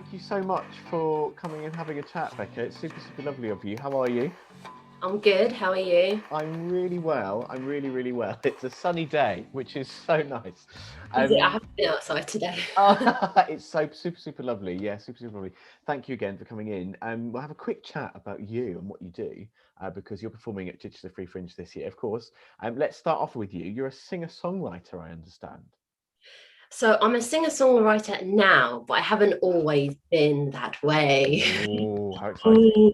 Thank you so much for coming and having a chat, Becca. It's super, super lovely of you. How are you? I'm good. How are you? I'm really well. I'm really, really well. It's a sunny day, which is so nice. Is it? I Um, haven't been outside today. it's so super, super lovely. Yeah, super, super lovely. Thank you again for coming in. We'll have a quick chat about you and what you do, because you're performing at Chichester Free Fringe this year, of course. Let's start off with you. You're a singer-songwriter, I understand. So I'm a singer-songwriter now, but I haven't always been that way. Oh, how exciting!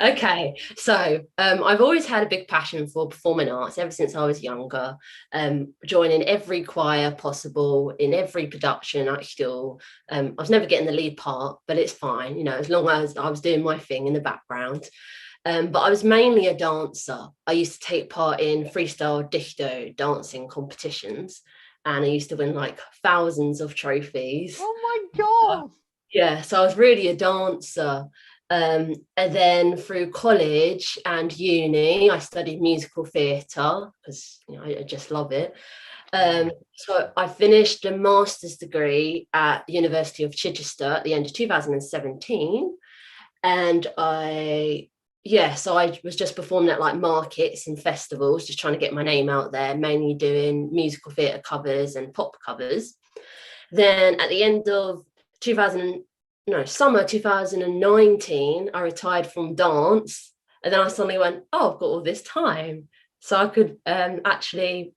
Okay, so I've always had a big passion for performing arts ever since I was younger. Joining every choir possible in every production at school. I was never getting the lead part, but it's fine, as long as I was doing my thing in the background. But I was mainly a dancer. I used to take part in freestyle disco dancing competitions, and I used to win like thousands of trophies. Oh my Uh, God! yeah, so I was really a dancer. And then through college and uni, I studied musical theatre because I just love it. Mm. So I finished a master's degree at the University of Chichester at the end of 2017, and so I was just performing at like markets and festivals, just trying to get my name out there, mainly doing musical theatre covers and pop covers. Then at the end of 2000, no, summer 2019, I retired from dance. And then I suddenly went, oh, I've got all this time. So I could actually,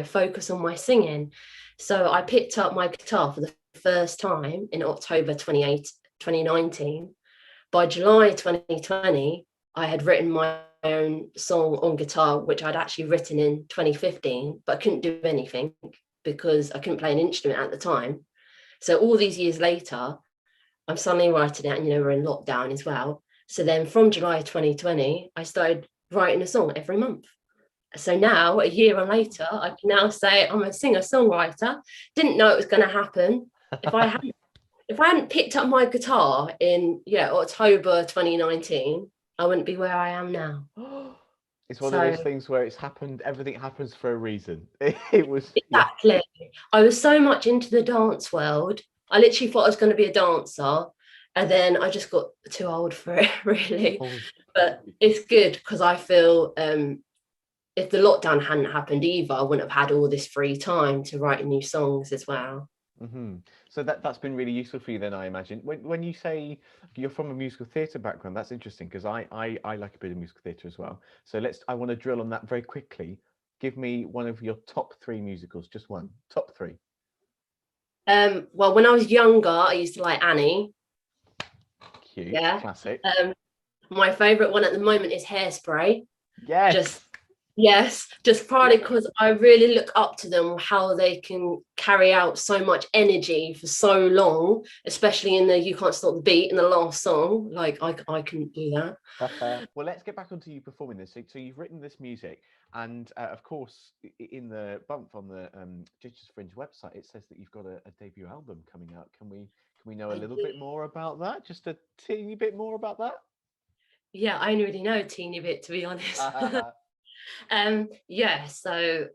focus on my singing. So I picked up my guitar for the first time in October 2019. By July 2020, I had written my own song on guitar, which I'd actually written in 2015, but I couldn't do anything because I couldn't play an instrument at the time. So all these years later, I'm suddenly writing it, and we're in lockdown as well. So then from July 2020, I started writing a song every month. So now, a year on later, I can now say I'm a singer-songwriter. Didn't know it was going to happen. If I hadn't if I hadn't picked up my guitar in October 2019, I wouldn't be where I am now. It's one of those So things where it's happened, everything happens for a reason. It was, yeah. exactly, I was so much into the dance world. I literally thought I was going to be a dancer, and then I just got too old for it, really. Oh, But it's good because I feel if the lockdown hadn't happened either, I wouldn't have had all this free time to write new songs as well. So that's been really useful for you then, I imagine. When you say you're from a musical theatre background, that's interesting because I like a bit of musical theatre as well. So I want to drill on that very quickly. Give me one of your top three musicals, just one, top three. Well, when I was younger, I used to like Annie. Cute, Yeah. classic. Um, my favorite one at the moment is Hairspray. Just Yes. Yes, just Yeah. partly because I really look up to them, how they can carry out so much energy for so long, especially in the You Can't Stop the Beat in the last song. Like I couldn't do that. Well, let's get back onto you performing this. So you've written this music, and of course, in the bump on the Chichester Fringe website, it says that you've got a debut album coming out. Can we know a I little do. bit more about that? Just a teeny bit more about Yeah, I only really know a teeny bit, to be honest. that? Yeah, so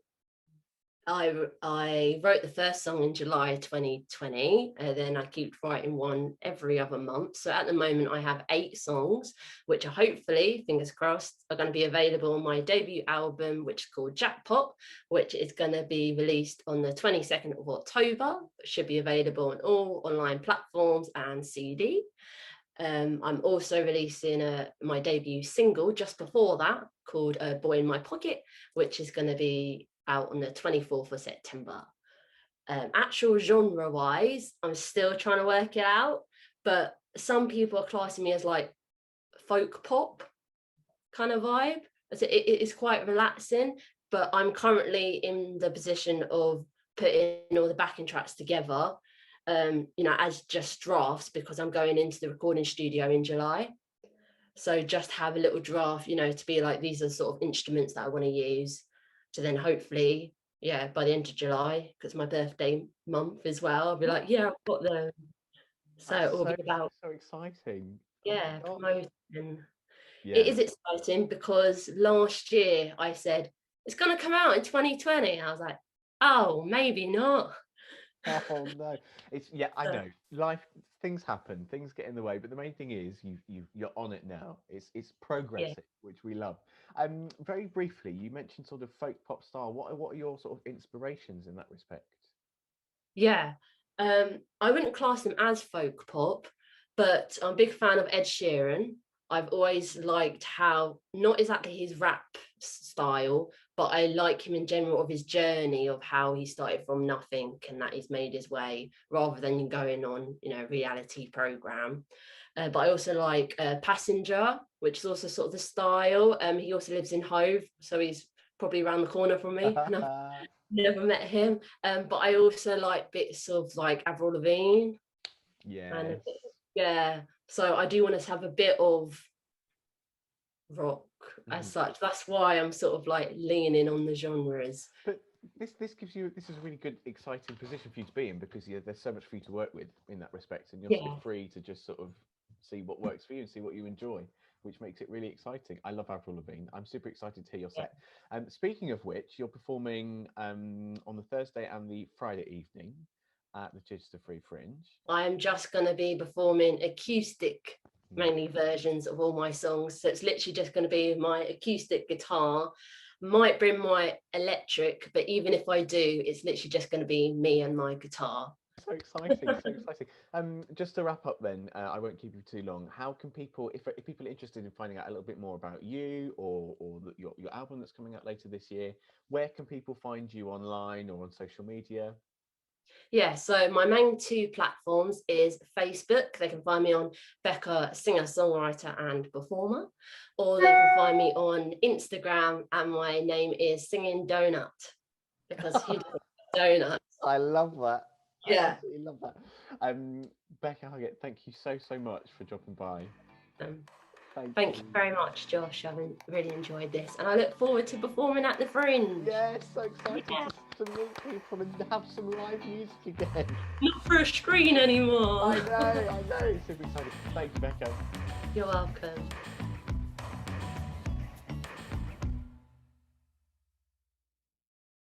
I wrote the first song in July 2020, and then I keep writing one every other month. So at the moment, I have 8 songs, which are hopefully, fingers crossed, are going to be available on my debut album, which is called Jackpot, which is going to be released on the 22nd of October. It should be available on all online platforms and CD. I'm also releasing my debut single just before that called Boy in My Pocket, which is going to be out on the 24th of September. Actual genre wise, I'm still trying to work it out, but some people are classing me as like folk pop kind of vibe. So it is quite relaxing, but I'm currently in the position of putting all the backing tracks together, as just drafts because I'm going into the recording studio in July. So just have a little draft, to be like, these are sort of instruments that I want to use to then hopefully, yeah, by the end of July, because my birthday month as well, I'll be like, Oh, yeah, I've got them. So that's it will so be about, so exciting. Oh my yeah, God. promoting. It Yeah. is exciting because last year I said, it's going to come out in 2020. I was like, oh, maybe not. Oh no. It's yeah, I So, know. Life things happen, things get in the way, but the main thing is you're on it now. It's Yeah. progressing, which we love. Very briefly, you mentioned sort of folk pop style. What are your sort of inspirations in that respect? Yeah. I wouldn't class them as folk pop, but I'm a big fan of Ed Sheeran. I've always liked how, not exactly his rap style, but I like him in general of his journey of how he started from nothing and that he's made his way rather than going on, a reality program. But I also like Passenger, which is also sort of the style. He also lives in Hove, so he's probably around the corner from me. And I've never met him. But I also like bits of like Avril Lavigne and a Yes. bit, yeah. So I do want to have a bit of rock as Mhm. such. That's why I'm sort of like leaning on the genres. But this is a really good, exciting position for you to be in because there's so much for you to work with in that respect, and you're so Yeah. free to just sort of see what works for you and see what you enjoy, which makes it really exciting. I love Avril Lavigne. I'm super excited to hear your Yeah. set. Speaking of which, you're performing on the Thursday and the Friday evening at the Chichester Free Fringe. I am just going to be performing acoustic, Mm. mainly versions of all my songs. So it's literally just going to be my acoustic guitar. Might bring my electric, but even if I do, it's literally just going to be me and my guitar. So exciting, so exciting. Just to wrap up then, I won't keep you too long. How can people, if people are interested in finding out a little bit more about you or your album that's coming out later this year, where can people find you online or on social media? Yeah, so my main two platforms is Facebook. They can find me on Becca, singer, songwriter, and performer, or they can find me on Instagram, and my name is Singing Donut because who does donuts? I love that. I Yeah. absolutely love that. Becca Huggett, thank you so much for dropping by. Um, Thank Thank you you. very much, Josh. I've really enjoyed this, and I look forward to performing at the Fringe. Yes, so excited Yeah, to meet people and have some live music again. not for a screen anymore. I know, super excited. Thank you, Becca. You're welcome.